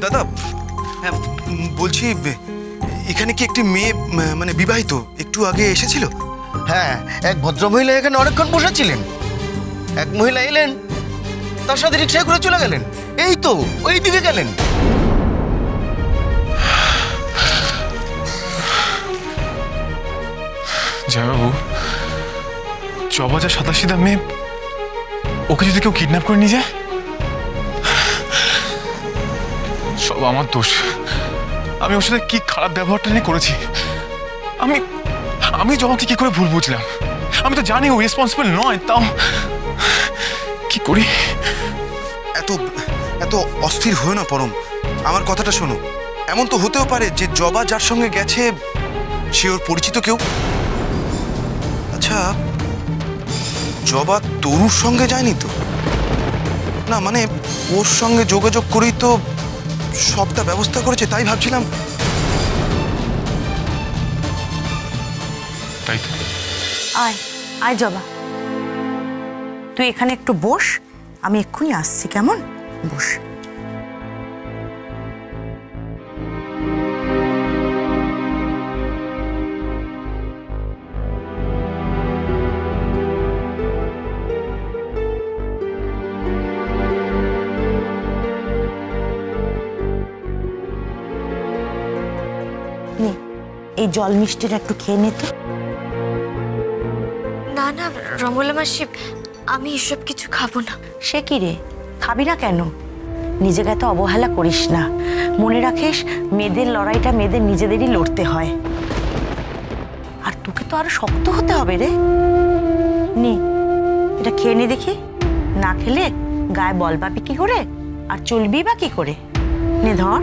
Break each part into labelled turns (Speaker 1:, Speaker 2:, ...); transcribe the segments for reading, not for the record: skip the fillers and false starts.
Speaker 1: দাদা, হ্যাঁ বলছি, এখানে কি একটি মেয়ে মানে বিবাহিত একটু আগে এসেছিল?
Speaker 2: হ্যাঁ, এক ভদ্রমহিলা এখানে অনেকক্ষণ বসেছিলেন। এক মহিলা এলেন, তার সাথে রিক্সায় করে চলে গেলেন। এই তো ওই দিকে গেলেন।
Speaker 3: জয়বাবু, জবা যা সাদাসিধা মেয়ে, ওকে যদি কেউ কিডন্যাপ করে নিয়ে যায়, সব আমার দোষ। আমি ওর সাথে কি খারাপ ব্যবহারটা নিয়ে করেছি। আমি জবাকে কি করে ভুল বুঝলাম? আমি তো জানি ও রেসপন্সিবল নয়, তাও কি করি?
Speaker 1: এত এত অস্থির হয়ে না পরম, আমার কথাটা শোনো। এমন তো হতেও পারে যে জবা যার সঙ্গে গেছে সে ওর পরিচিত কেউ। আচ্ছা, জবা তরুর সঙ্গে যায়নি তো? না মানে ওর সঙ্গে যোগাযোগ করেই তো সবটা ব্যবস্থা করেছে, তাই ভাবছিলাম।
Speaker 3: তাই তো।
Speaker 4: আয় আয় জবা, তুই এখানে একটু বস, আমি এক্ষুনি আসছি, কেমন? বস। এই জল মিষ্টিটা একটু খেয়ে নে তো।
Speaker 5: না না রমলা মাসি, আমি এসব কিছু খাবো না।
Speaker 4: সে কি রে, খাবি না কেন? নিজেকে এত অবহেলা করিস না। মনে রাখিস, মেয়েদের লড়াইটা মেয়েদের নিজেদেরই লড়তে হয়। আর তোকে তো আরো শক্ত হতে হবে রে। নে, এটা খেয়ে নে দেখি। না খেলে গায়ে বল পাবি কি করে, আর চলবি বা কি করে? নে ধর।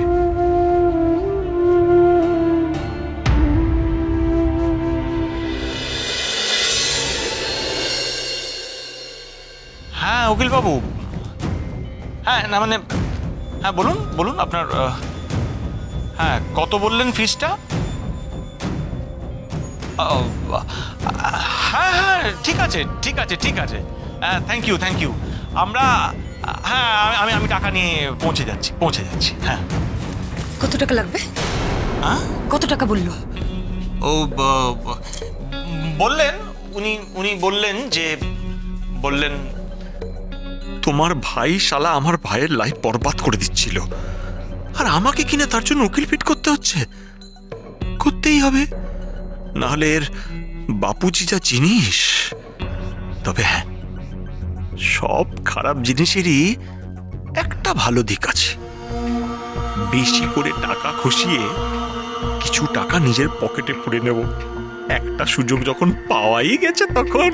Speaker 6: হ্যাঁ উকিল বাবু, হ্যাঁ না মানে হ্যাঁ বলুন বলুন আপনার, হ্যাঁ কত বললেন ফিসটা? হ্যাঁ হ্যাঁ ঠিক আছে ঠিক আছে ঠিক আছে, থ্যাংক ইউ। আমরা হ্যাঁ আমি টাকা নিয়ে পৌঁছে যাচ্ছি। হ্যাঁ,
Speaker 5: কত টাকা লাগবে? কত টাকা বললো?
Speaker 6: ও বললেন উনি বললেন যে তোমার ভাই শালা আমার ভাইয়ের লাইফ বরবাদ করে দিচ্ছিল, আর আমাকে কিনা তার জন্য উকিল ফিট করতে হচ্ছে। করতেই হবে, নাহলে এর বাপুজি যা জিনিস। তবে হ্যাঁ, সব খারাপ জিনিসেরই একটা ভালো দিক আছে। বেশি করে টাকা খসিয়ে কিছু টাকা নিজের পকেটে পুরে নেব। একটা সুযোগ যখন পাওয়াই গেছে তখন